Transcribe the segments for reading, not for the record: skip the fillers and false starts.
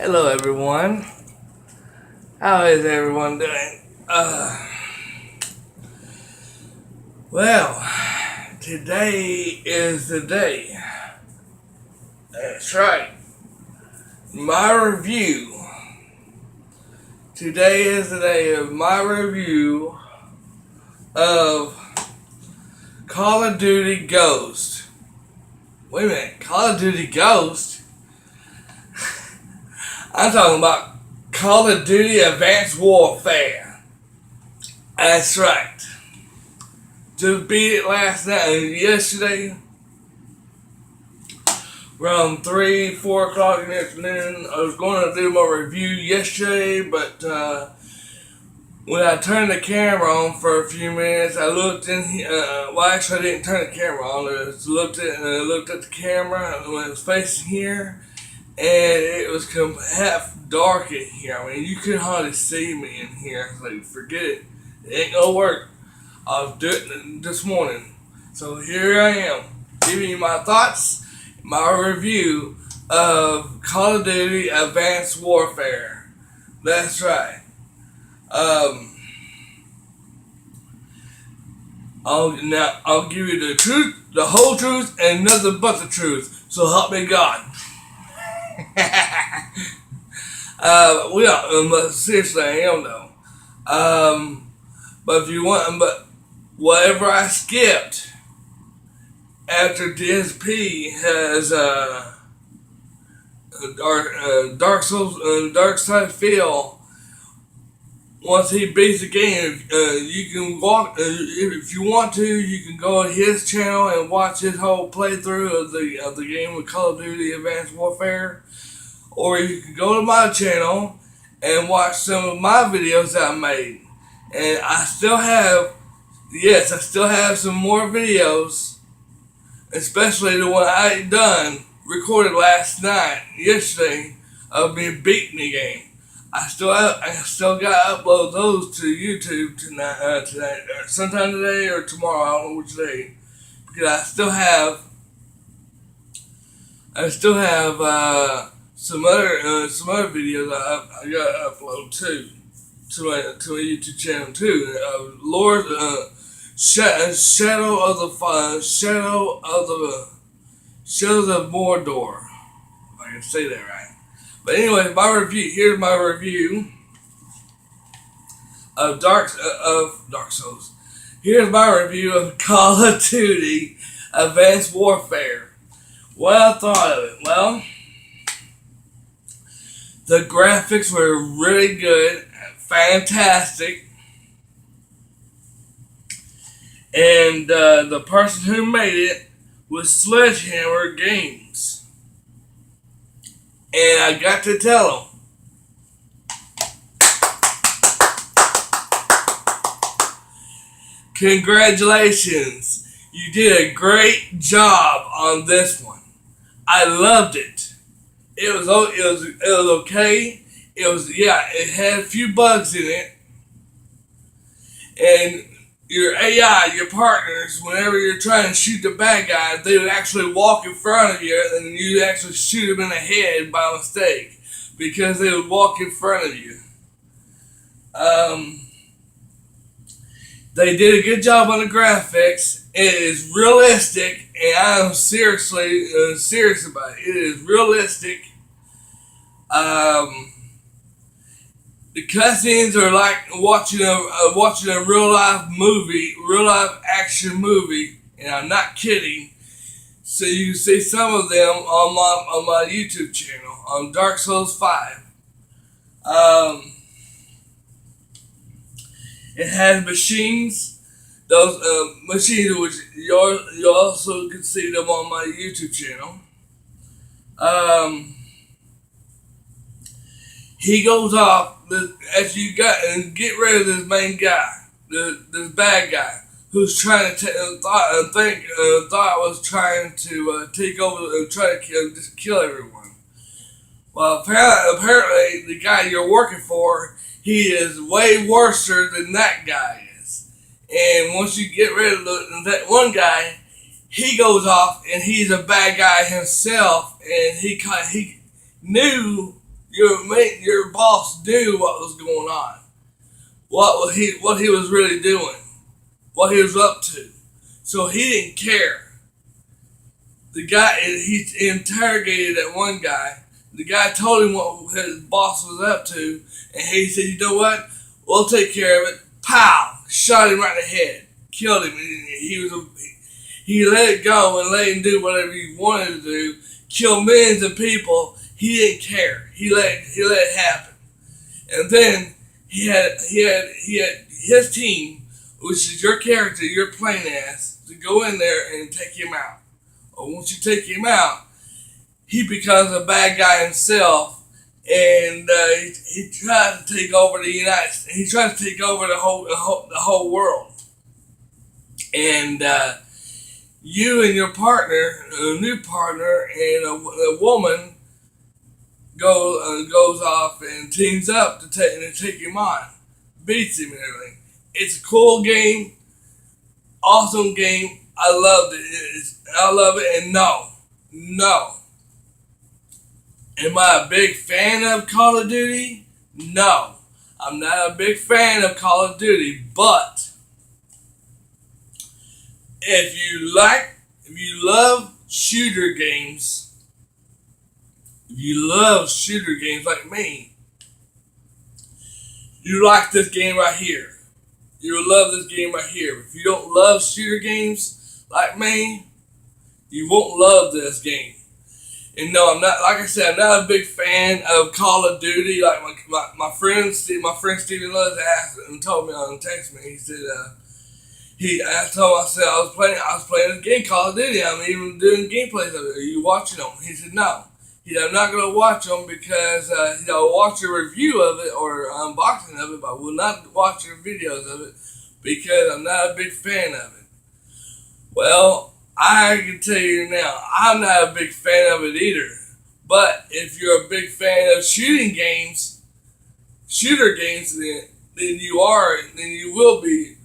Hello, everyone. How is everyone doing? Well, today is the day. That's right. My review. Today is the day of my review of Call of Duty Ghost. Wait a minute, Call of Duty Ghost? I'm talking about Call of Duty Advanced Warfare. That's right. Just beat it yesterday, around 3, 4 o'clock in the afternoon. I was going to do my review yesterday, but when I turned the camera on for a few minutes, I looked in here. Actually, I didn't turn the camera on. I just looked at the camera when it was facing here, and it was half dark in here. I mean, you could hardly see me in here. I was like, forget it. It ain't gonna work. I'll do it this morning. So here I am, giving you my thoughts, my review of Call of Duty Advanced Warfare. That's right. I'll give you the truth, the whole truth, and nothing but the truth. So help me God. Seriously, I am though. But whatever I skipped after DSP has Dark Side Phil. Once he beats the game, you can if you want to. You can go to his channel and watch his whole playthrough of the game with Call of Duty Advanced Warfare, or you can go to my channel and watch some of my videos that I made. And I still have some more videos, especially the one I recorded yesterday, of me beating the game. I still got to upload those to YouTube tonight, sometime today or tomorrow. I don't know which day, because I still have some other videos I got to upload too. To my YouTube channel too. Lord, Shadow of Mordor. If I can say that right. But anyway, here's my review of Dark Souls. Here's my review of Call of Duty Advanced Warfare. What I thought of it? Well, the graphics were really good. Fantastic. And the person who made it was Sledgehammer Games. And I got to tell them, congratulations. You did a great job on this one. I loved it. It was okay. It had a few bugs in it. And your AI, your partners, whenever you're trying to shoot the bad guys, they would actually walk in front of you and you actually shoot them in the head by mistake because they would walk in front of you. They did a good job on the graphics. It is realistic, and I am serious about it. It is realistic. The cutscenes are like watching a real life action movie, and I'm not kidding. So you can see some of them on my YouTube channel on Dark Souls 5. It has machines. Those machines, which you also can see them on my YouTube channel. He goes off as you got and get rid of this main guy, this bad guy who's trying to thought was trying to take over and try to just kill everyone. Well, apparently the guy you're working for, he is way worse than that guy is. And once you get rid of that one guy, he goes off and he's a bad guy himself, and he knew your boss knew what was going on, what he was really doing, what he was up to. So he didn't care. The guy, he interrogated that one guy. The guy told him what his boss was up to, and he said, "You know what? We'll take care of it." Pow! Shot him right in the head, killed him. He let it go and let him do whatever he wanted to do, kill millions of people. He didn't care. He let it happen. And then he had his team, which is your character you're playing as, to go in there and take him out. Or once you take him out, he becomes a bad guy himself, and he tries to take over the United States. He tries to take over the whole world. And you and your partner, a new partner, and a woman goes off and teams up to take him on, beats him and everything. It's a cool game, awesome game. I loved it. I love it. And no. Am I a big fan of Call of Duty? No, I'm not a big fan of Call of Duty. But if you love shooter games, like me, you like this game right here. You will love this game right here. If you don't love shooter games like me, you won't love this game. And no, I'm not. Like I said, I'm not a big fan of Call of Duty. Like my friend Stephen Lewis asked and told me on text me. He said I told him, I was playing this game Call of Duty. I'm even doing gameplays of it. Are you watching them? He said no. He said, I'm not going to watch them because I'll watch a review of it or unboxing of it, but I will not watch your videos of it because I'm not a big fan of it. Well, I can tell you now, I'm not a big fan of it either. But if you're a big fan of shooter games, then you will be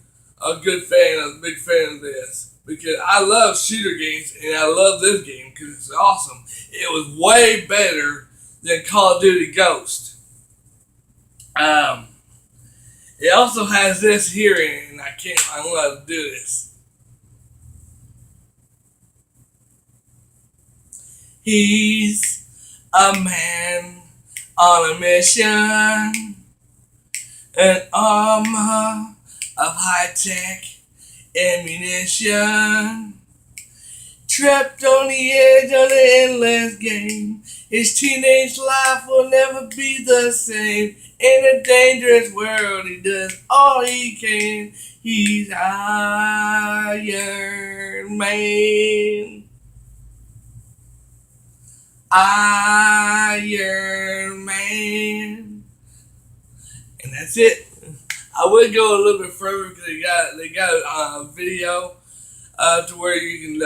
a big fan of this. Because I love shooter games and I love this game because it's awesome. It was way better than Call of Duty Ghost. It also has this here, and I don't know how to do this. He's a man on a mission, an armor of high-tech ammunition, trapped on the edge of the endless game. His teenage life will never be the same. In a dangerous world, he does all he can. He's Iron Man. Iron Man. And that's it. I would go a little bit further because they got a video to where you can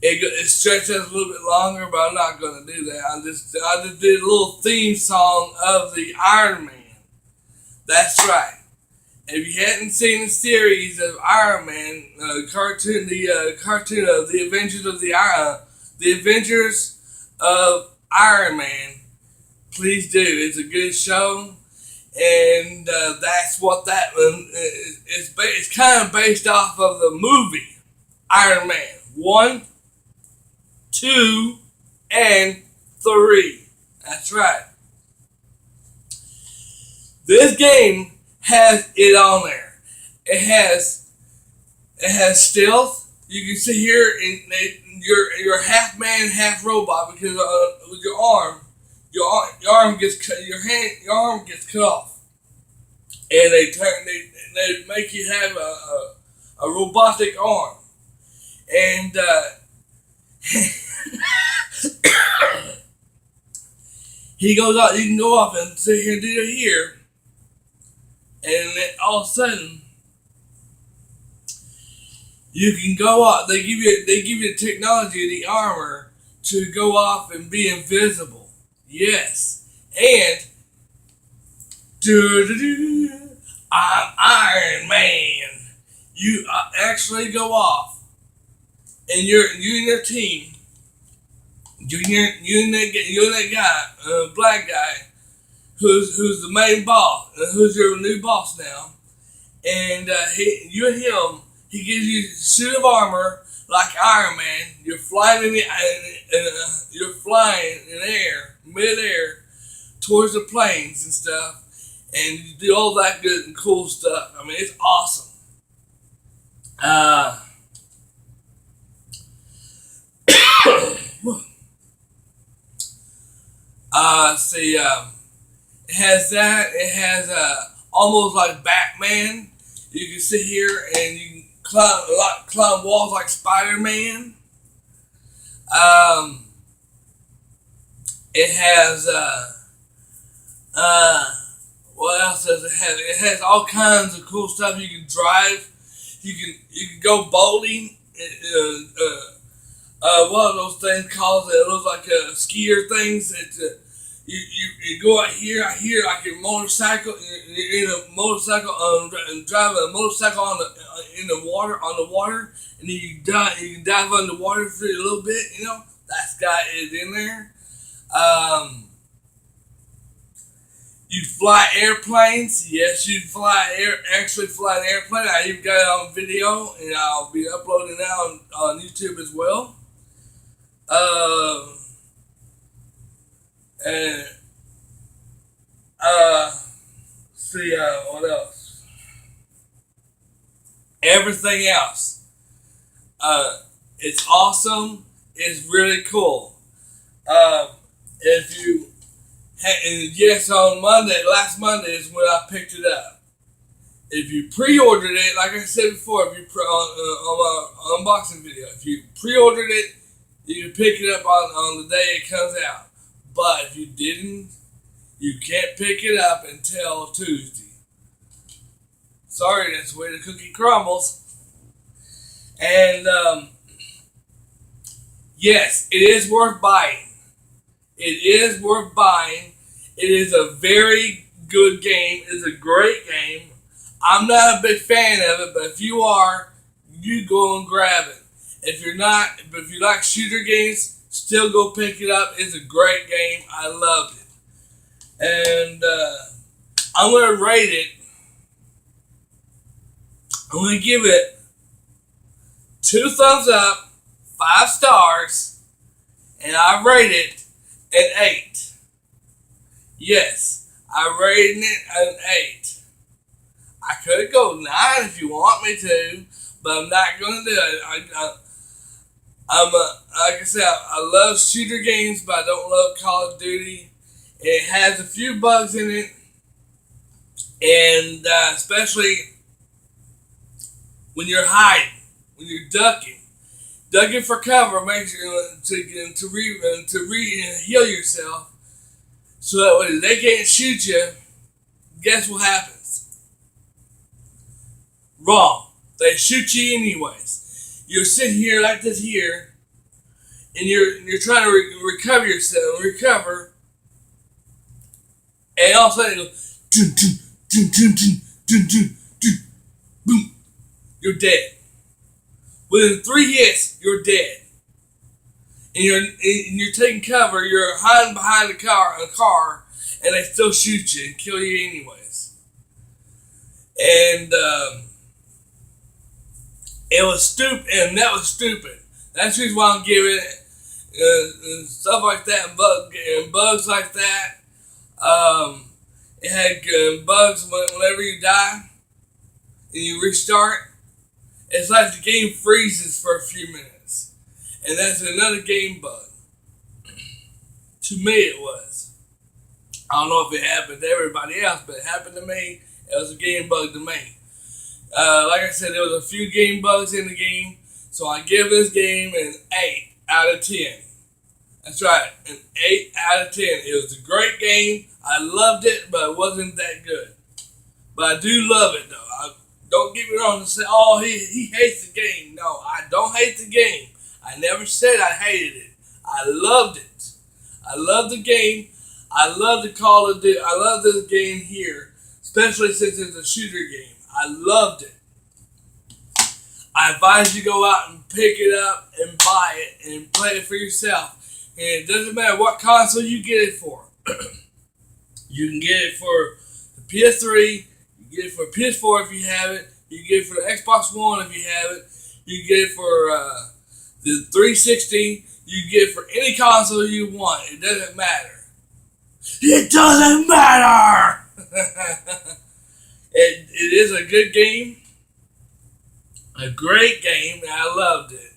it stretches a little bit longer, but I'm not going to do that. I just did a little theme song of the Iron Man. That's right. If you hadn't seen the series of Iron Man cartoon, the cartoon of the Adventures of Iron Man, please do. It's a good show. And that's what that one is. It's kind of based off of the movie Iron Man 1, 2, and 3. That's right. This game has it on there. It has stealth. You can see here you're half man, half robot because with your arm gets cut, your arm gets cut off, and they make you have a robotic arm, and he goes out. You can go off and sit here and do it here, and then all of a sudden you can go out. They give you the technology, the armor, to go off and be invisible. Yes, and I'm Iron Man. You actually go off, and you and your team You and that guy, black guy, who's the main boss, who's your new boss now, and you and him, he gives you a suit of armor like Iron Man. You're flying in air, midair, towards the planes and stuff, and you do all that good and cool stuff. I mean, it's awesome. Uh, see, it has that. It has almost like Batman. You can sit here and you can climb walls like Spider-Man. Um, it has what else does it have? It has all kinds of cool stuff. You can drive. You can go bowling. What are those things called? It looks like skier things. You go out here. I hear like a motorcycle. You're in a motorcycle, and driving a motorcycle in the water, and then you dive. You can dive underwater for a little bit. You know that guy is in there. You fly airplanes. Yes, you actually fly an airplane. I even got it on video, and I'll be uploading that on YouTube as well. And see what else? Everything else. It's awesome. It's really cool. If you and yes, on last Monday is when I picked it up. If you pre-ordered it, like I said before, if you on my unboxing video, if you pre-ordered it, you can pick it up on the day it comes out. But if you didn't, you can't pick it up until Tuesday. Sorry, that's the way the cookie crumbles. And yes, it is worth buying. It is worth buying. It is a very good game. It's a great game. I'm not a big fan of it, but if you are, you go and grab it. If you're not, but if you like shooter games, still go pick it up. It's a great game. I loved it. And I'm going to rate it. I'm going to give it 2 thumbs up, 5 stars, and I rate it an 8. Yes, I rated it an 8. I could go 9 if you want me to, but I'm not going to do it. Like I said, I love shooter games, but I don't love Call of Duty. It has a few bugs in it, and especially when you're hiding, when you're ducking for cover, makes you to heal yourself, so that way they can't shoot you. Guess what happens? Wrong. They shoot you anyways. You're sitting here like this here, and you're trying to recover yourself, and all of a sudden it goes, dun, dun, dun, dun, dun, dun, dun, dun, boom, you're dead. Within 3 hits, you're dead. And you're taking cover, you're hiding behind a car, and they still shoot you and kill you anyways. And it was stupid, and that was stupid. That's the reason why I'm giving it stuff like that and bugs like that. It had bugs whenever you die and you restart. It's like the game freezes for a few minutes. And that's another game bug. To me it was. I don't know if it happened to everybody else, but it happened to me. It was a game bug to me. Like I said, there was a few game bugs in the game. So I give this game an 8 out of 10. That's right, an 8 out of 10. It was a great game. I loved it, but it wasn't that good. But I do love it, though. Don't get me wrong and say, oh, he hates the game. No, I don't hate the game. I never said I hated it. I loved it. I love the game. I love the Call of Duty. I love this game here, especially since it's a shooter game. I loved it. I advise you go out and pick it up and buy it and play it for yourself. And it doesn't matter what console you get it for. You can get it for the PS3, you can get it for PS4 if you have it, you can get it for the Xbox One if you have it, you can get it for the 360, you can get it for any console you want. It doesn't matter. It doesn't matter! It is a good game. A great game. I loved it.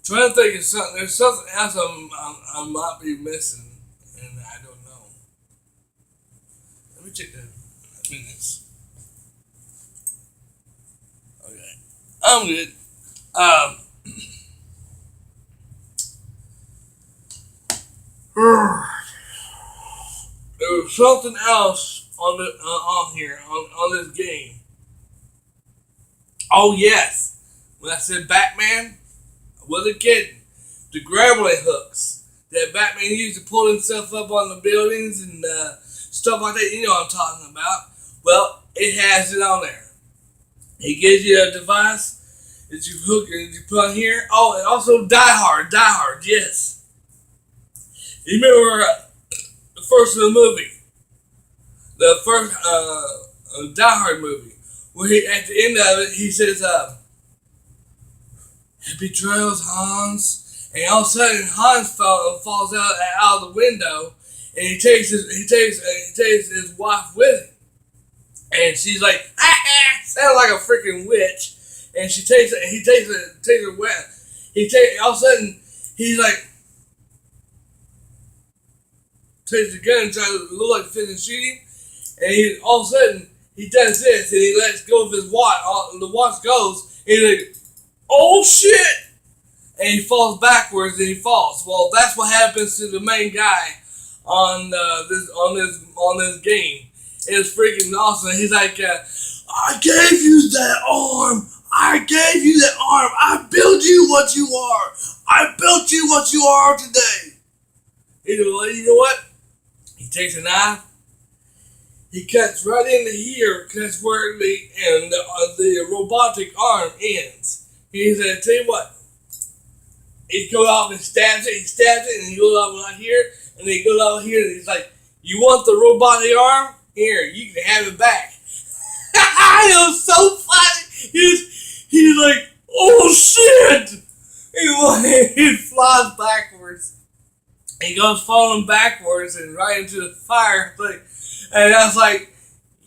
Trying to think of something. There's something else I might be missing, and I don't know. Let me check the minutes. Okay, I'm good. There was something else on the on here on this game. Oh yes, when I said Batman, I wasn't kidding. The grappling hooks that Batman used to pull himself up on the buildings and stuff like that. You know what I'm talking about. Well, it has it on there. It gives you a device that you hook and you put on here. Oh, and also Die Hard. Die Hard, yes. You remember the first of the movie? The first Die Hard movie, where he, at the end of it, he says, "Happy trails, Hans." And all of a sudden, Hans falls out of the window, and he takes his wife with him. And she's like, sounds like a freaking witch. And she takes it. He takes her with. All of a sudden, he's like, takes the gun and tries to look like finish shooting. And all of a sudden, he does this, and he lets go of his watch. The watch goes, and he's like, "Oh shit!" And he falls backwards, and he falls. Well, that's what happens to the main guy on this game. It's freaking awesome. He's like, "I gave you that arm. I gave you that arm. I built you what you are. I built you what you are today." You know what? He takes a knife. He cuts right into here, cuts where the robotic arm ends. He said, "Tell you what." He goes off and stabs it, and he goes off right here, and he goes off here, and he's like, "You want the robotic arm? Here, you can have it back." It was so funny. He's like, "Oh shit!" He flies backwards. He goes falling backwards and right into the fire thing. And I was like,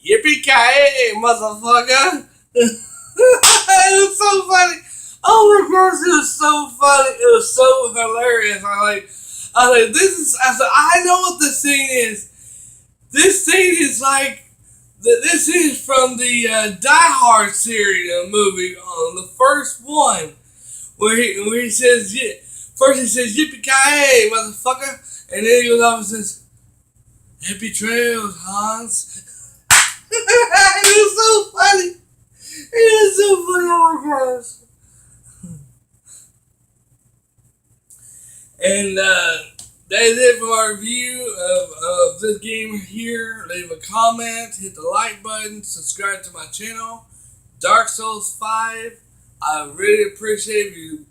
"Yippee-ki-yay, motherfucker." It was so funny. Oh my gosh, it was so funny. It was so hilarious. I said, I know what this scene is. This scene is like, this scene is from the Die Hard series movie, the first one, where he says, first he says, "Yippee-ki-yay, motherfucker." And then he goes off and says, "Happy trails, Hans." It was so funny. It was so funny. Oh my gosh. And that is it for our review of this game here. Leave a comment, hit the like button, subscribe to my channel, Dark Souls 5. I really appreciate you.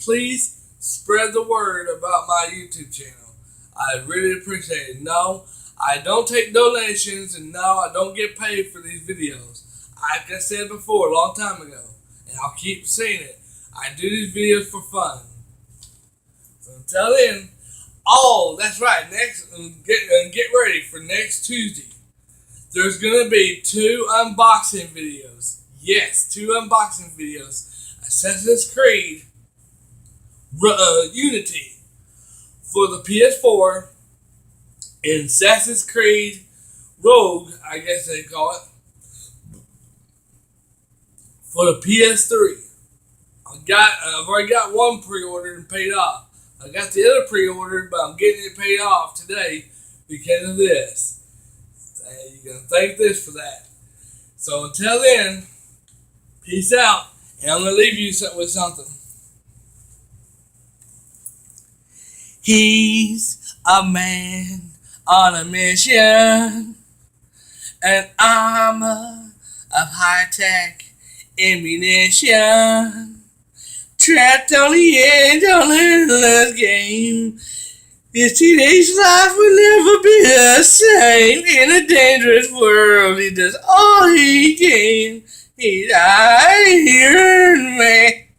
Please spread the word about my YouTube channel. I really appreciate it. No, I don't take donations, and no, I don't get paid for these videos. Like I said before, a long time ago, and I'll keep saying it, I do these videos for fun. So until then, that's right, get ready for next Tuesday. There's going to be 2 unboxing videos. Yes, 2 unboxing videos. Assassin's Creed Unity for the PS4 and Assassin's Creed Rogue, I guess they call it, for the PS3. I've already got one pre-ordered and paid off. I got the other pre-ordered, but I'm getting it paid off today because of this. You're going to thank this for that. So until then, peace out. And I'm going to leave you with something. He's a man on a mission, an armor of high-tech ammunition trapped on the edge on endless game. His teenage life will never be the same. In a dangerous world, he does all he can. He's Iron Man.